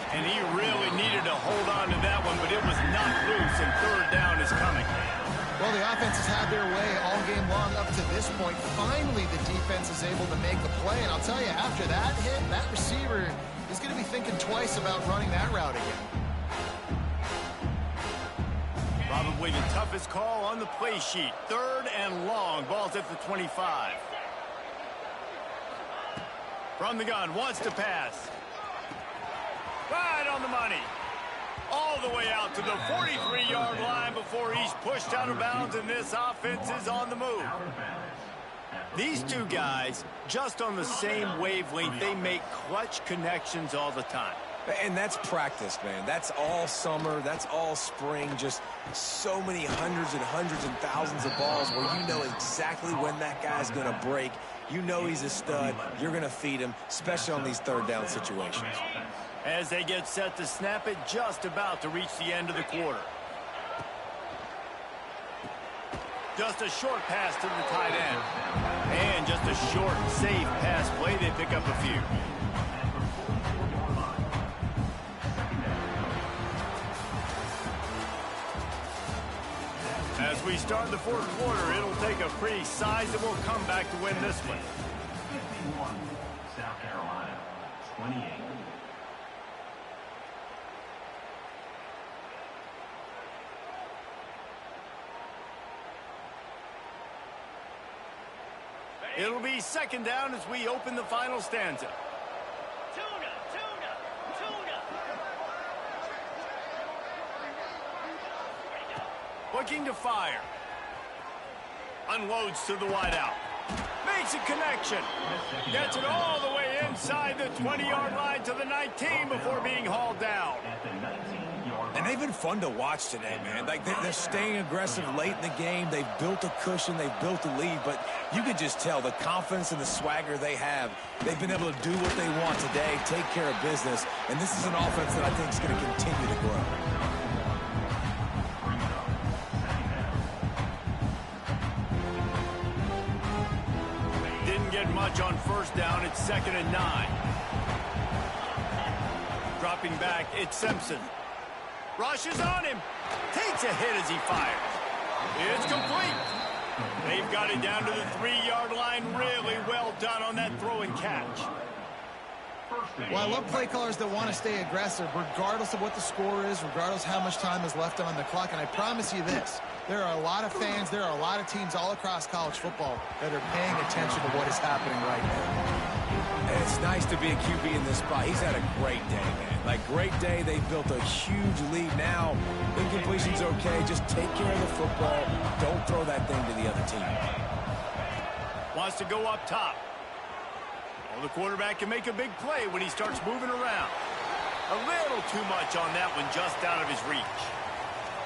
And he really needed to hold on to that one, but it was knocked loose, and third down is coming. Well, the offense has had their way all game long up to this point. Finally, the defense is able to make a play. And I'll tell you, after that hit, that receiver is going to be thinking twice about running that route again. Probably the toughest call on the play sheet. Third and long. Ball's at the 25. From the gun, wants to pass. Right on the money. All the way out to the 43-yard line before he's pushed out of bounds, and this offense is on the move. These two guys, just on the same wavelength, they make clutch connections all the time. And that's practice, man. That's all summer. That's all spring. Just so many hundreds and thousands of balls where you know exactly when that guy's going to break. You know he's a stud. You're going to feed him, especially on these third down situations. As they get set to snap it, just about to reach the end of the quarter. Just a short pass to the tight end. And just a short, safe pass play. They pick up a few. As we start the fourth quarter, it'll take a pretty sizable comeback to win this one. 51, South Carolina, 28. It'll be second down as we open the final stanza. Tuna, tuna, tuna. Looking to fire. Unloads to the wideout. Makes a connection. Gets it all the way inside the 20-yard line to the 19 before being hauled down. And they've been fun to watch today, man. Like, they're staying aggressive late in the game. They've built a cushion. They've built a lead. But you can just tell the confidence and the swagger they have. They've been able to do what they want today, take care of business. And this is an offense that I think is going to continue to grow. Didn't get much on first down. It's 2nd and 9. Dropping back, it's Simpson. Rushes on him. Takes a hit as he fires. It's complete. They've got it down to the 3-yard line. Really well done on that throw and catch. Well, I love play callers that want to stay aggressive, regardless of what the score is, regardless how much time is left on the clock. And I promise you this, there are a lot of fans, there are a lot of teams all across college football that are paying attention to what is happening right now. And it's nice to be a QB in this spot. He's had a great day, man. Like, great day. They've built a huge lead now. Incompletion's okay. Just take care of the football. Don't throw that thing to the other team. Wants to go up top. Well, the quarterback can make a big play when he starts moving around. A little too much on that one, just out of his reach.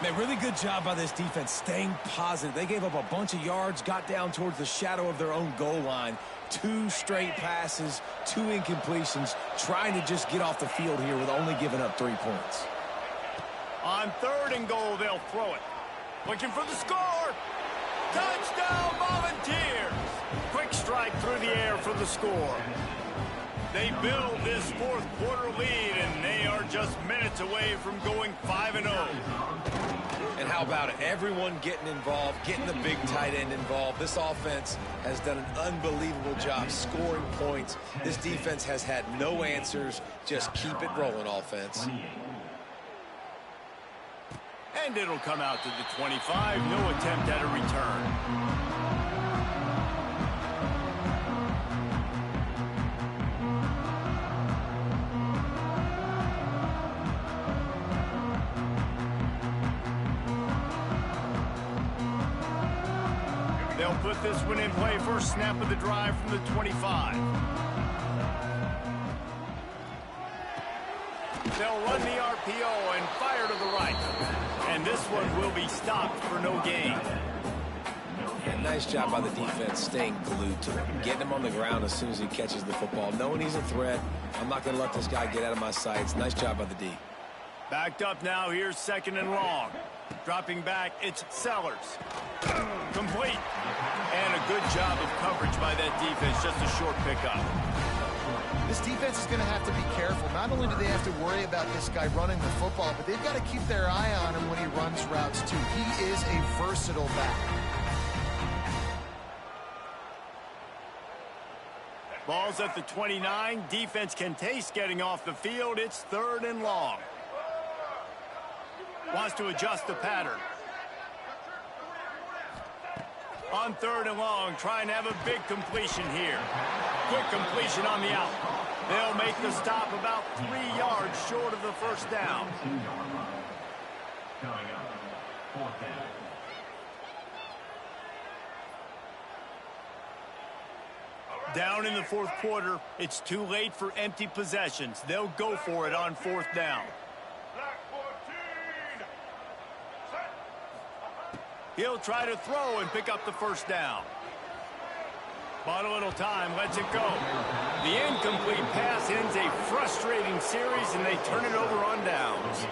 Man, really good job by this defense staying positive. They gave up a bunch of yards, got down towards the shadow of their own goal line. 2 straight passes, 2 incompletions, trying to just get off the field here with only giving up 3 points. On 3rd and goal, they'll throw it. Looking for the score. Touchdown, Volunteers. Quick strike through the air for the score. They build this fourth quarter lead, and they are just minutes away from going 5-0. And how about it? Everyone getting involved, getting the big tight end involved. This offense has done an unbelievable job scoring points. This defense has had no answers. Just keep it rolling, offense. And it'll come out to the 25. No attempt at a return. They'll put this one in play first snap of the drive from the 25. They'll run the RPO and fire to the right. And this one will be stopped for no gain. Yeah, nice job by the defense staying glued to him, getting him on the ground as soon as he catches the football, knowing he's a threat. I'm not going to let this guy get out of my sights. Nice job by the D. Backed up now. Here's 2nd and long. Dropping back, it's Sellers. Complete. And a good job of coverage by that defense. Just a short pickup. This defense is going to have to be careful. Not only do they have to worry about this guy running the football, but they've got to keep their eye on him when he runs routes too. He is a versatile back. Ball's at the 29. Defense can taste getting off the field. It's 3rd and long. Wants to adjust the pattern. On 3rd and long, trying to have a big completion here. Quick completion on the out. They'll make the stop about 3 yards short of the first down. Coming up, 4th down. Down in the 4th quarter, it's too late for empty possessions. They'll go for it on 4th down. He'll try to throw and pick up the first down. Bought a little time, lets it go. The incomplete pass ends a frustrating series, and they turn it over on downs.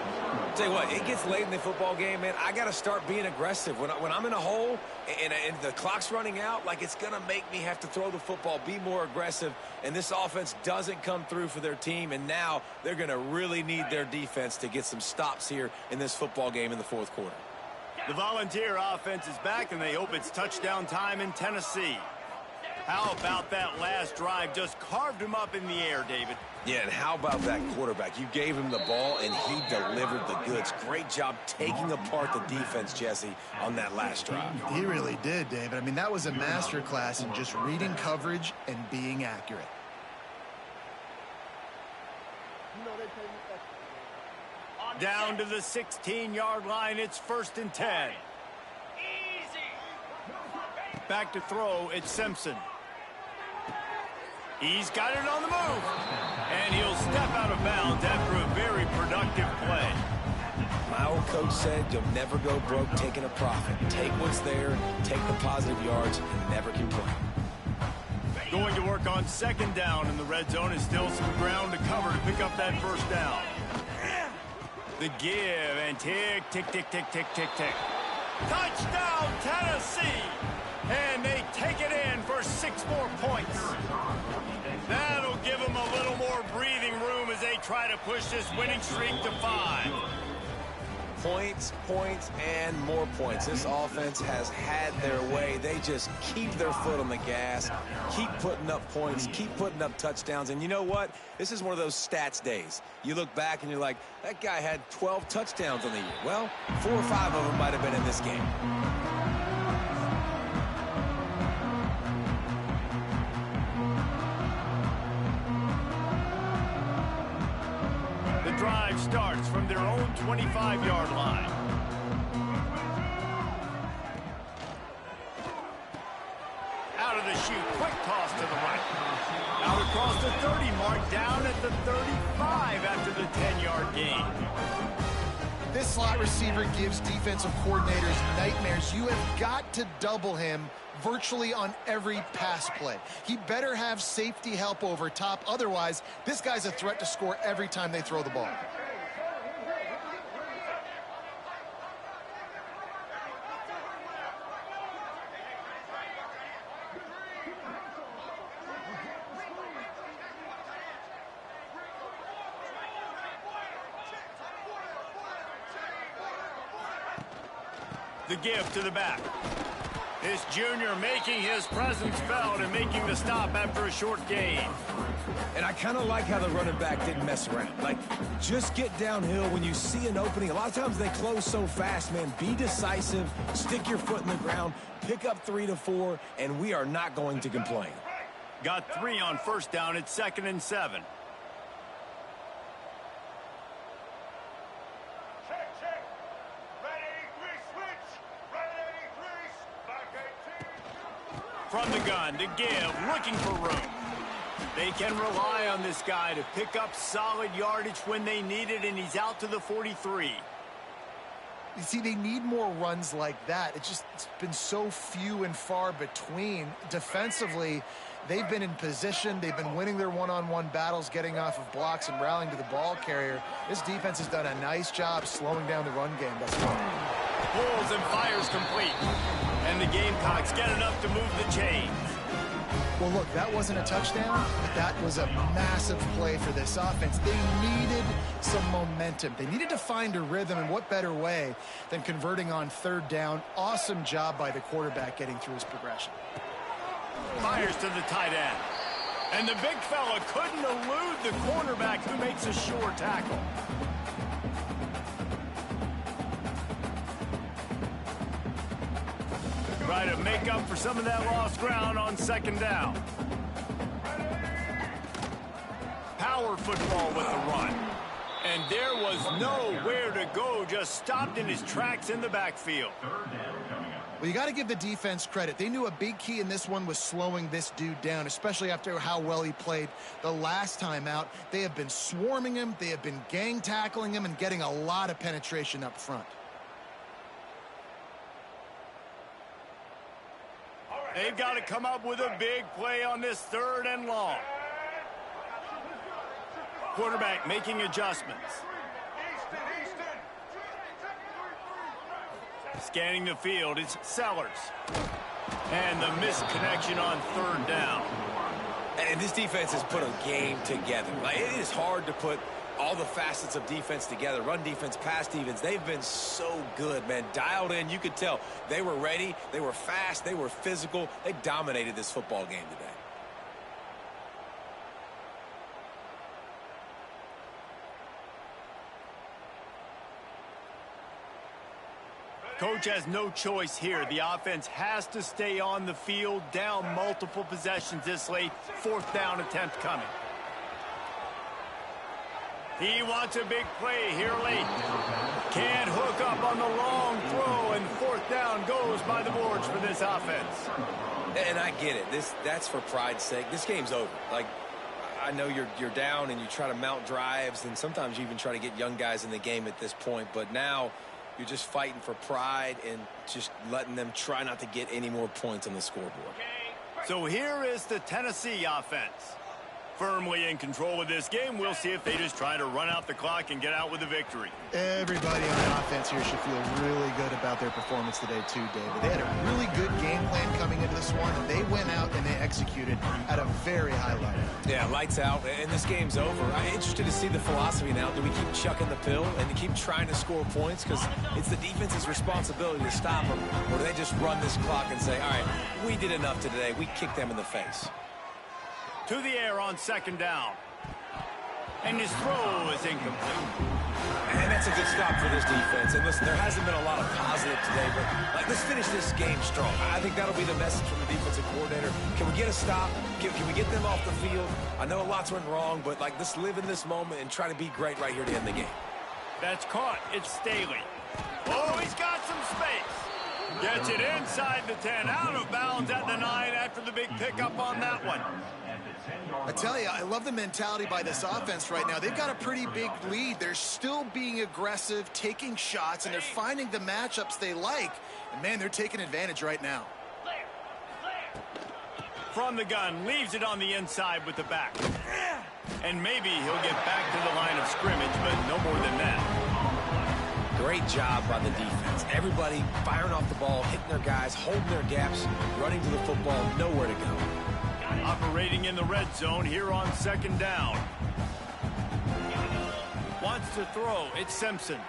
Tell you what, it gets late in the football game, man. I got to start being aggressive. When I'm in a hole and the clock's running out, like, it's going to make me have to throw the football, be more aggressive, and this offense doesn't come through for their team, and now they're going to really need their defense to get some stops here in this football game in the 4th quarter. The Volunteer offense is back, and they hope it's touchdown time in Tennessee. How about that last drive? Just carved him up in the air, David. Yeah, and how about that quarterback? You gave him the ball, and he delivered the goods. Great job taking apart the defense, Jesse, on that last drive. He really did, David. I mean, that was a masterclass in just reading coverage and being accurate. Down to the 16-yard line. It's 1st and 10. Back to throw. It's Simpson. He's got it on the move. And he'll step out of bounds after a very productive play. My old coach said you'll never go broke taking a profit. Take what's there, take the positive yards, and never complain. Going to work on 2nd down in the red zone is still some ground to cover to pick up that first down. The give and tick, tick, tick, tick, tick, tick, tick. Touchdown, Tennessee! And they take it in for 6 more points. That'll give them a little more breathing room as they try to push this winning streak to 5. Points, points, and more points. This offense has had their way. They just keep their foot on the gas, keep putting up points, keep putting up touchdowns. And you know what? This is one of those stats days. You look back and you're like, that guy had 12 touchdowns on the year. Well, 4 or 5 of them might have been in this game. The drive starts from their own 25-yard line. Out of the chute, quick toss to the right. Out across the 30 mark, down at the 35 after the 10-yard gain. This slot receiver gives defensive coordinators nightmares. You have got to double him virtually on every pass play. He better have safety help over top. Otherwise, this guy's a threat to score every time they throw the ball. The give to the back. This junior making his presence felt and making the stop after a short gain. And I kind of like how the running back didn't mess around. Like, just get downhill when you see an opening. A lot of times they close so fast, man. Be decisive, stick your foot in the ground, pick up 3 to 4, and we are not going to complain. Got 3 on 1st down. It's 2nd and 7. From the gun to give, looking for room. They can rely on this guy to pick up solid yardage when they need it, and he's out to the 43. You see, they need more runs like that. It's been so few and far between. Defensively, they've been in position. They've been winning their one-on-one battles, getting off of blocks and rallying to the ball carrier. This defense has done a nice job slowing down the run game thus far. Pulls and fires complete. And the Gamecocks get enough to move the chains. Well, look, that wasn't a touchdown, but that was a massive play for this offense. They needed some momentum. They needed to find a rhythm, and what better way than converting on third down. Awesome job by the quarterback getting through his progression. Fires to the tight end. And the big fella couldn't elude the cornerback, who makes a sure tackle. Try to make up for some of that lost ground on second down. Power football with the run. And there was nowhere to go, just stopped in his tracks in the backfield. Well, you got to give the defense credit. They knew a big key in this one was slowing this dude down, especially after how well he played the last time out. They have been swarming him, they have been gang tackling him, and getting a lot of penetration up front. They've got to come up with a big play on this third and long. Quarterback making adjustments. Scanning the field, it's Sellers. And the missed connection on third down. And this defense has put a game together. Like, it is hard to put all the facets of defense together. Run defense, pass defense. They've been so good, man. Dialed in. You could tell they were ready. They were fast. They were physical. They dominated this football game today. Coach has no choice here. The offense has to stay on the field, down multiple possessions this late. Fourth down attempt coming. He wants a big play here late. Can't hook up on the long throw, and fourth down goes by the boards for this offense. And I get it. That's for pride's sake. This game's over. Like, I know you're down and you try to mount drives, and sometimes you even try to get young guys in the game at this point. But now you're just fighting for pride and just letting them try not to get any more points on the scoreboard. So here is the Tennessee offense. Firmly in control of this game. We'll see if they just try to run out the clock and get out with a victory. Everybody on offense here should feel really good about their performance today too, David. They had a really good game plan coming into this one, and they went out and they executed at a very high level. Yeah, lights out, and this game's over. I'm interested to see the philosophy now. Do we keep chucking the pill and keep trying to score points? Because it's the defense's responsibility to stop them. Or do they just run this clock and say, all right, we did enough today. We kicked them in the face. To the air on second down. And his throw is incomplete. And that's a good stop for this defense. And listen, there hasn't been a lot of positive today, but let's finish this game strong. I think that'll be the message from the defensive coordinator. Can we get a stop? Can we get them off the field? I know lots went wrong, but let's live in this moment and try to be great right here to end the game. That's caught. It's Staley. Oh, he's got some space. Gets it inside the 10, out of bounds at the 9 after the big pickup on that one. I tell you, I love the mentality by this offense right now. They've got a pretty big lead. They're still being aggressive, taking shots, and they're finding the matchups they like. And, man, they're taking advantage right now. From the gun, leaves it on the inside with the back. And maybe he'll get back to the line of scrimmage, but no more than that. Great job by the defense. Everybody firing off the ball, hitting their guys, holding their gaps, running to the football, nowhere to go. Operating in the red zone here on second down. Wants to throw. It's Simpson.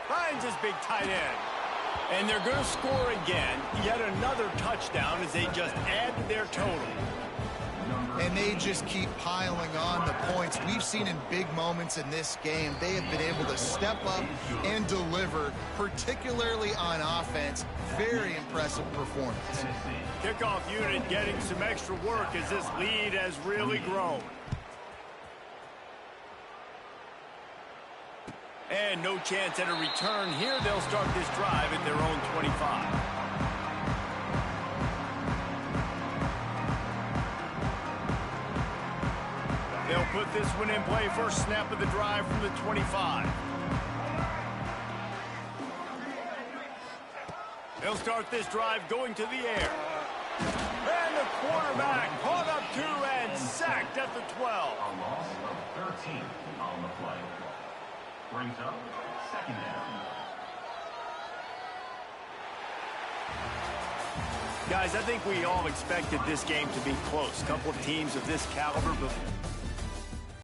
Finds his big tight end. And they're going to score again. Yet another touchdown as they just add to their total. And they just keep piling on the points. We've seen in big moments in this game, they have been able to step up and deliver, particularly on offense. Very impressive performance. Kickoff unit getting some extra work as this lead has really grown. And no chance at a return here. They'll start this drive at their own 25. They'll put this one in play. First snap of the drive from the 25. They'll start this drive going to the air. And the quarterback caught up to and sacked at the 12. A loss of 13 on the play. Brings up second down. Guys, I think we all expected this game to be close. A couple of teams of this caliber, but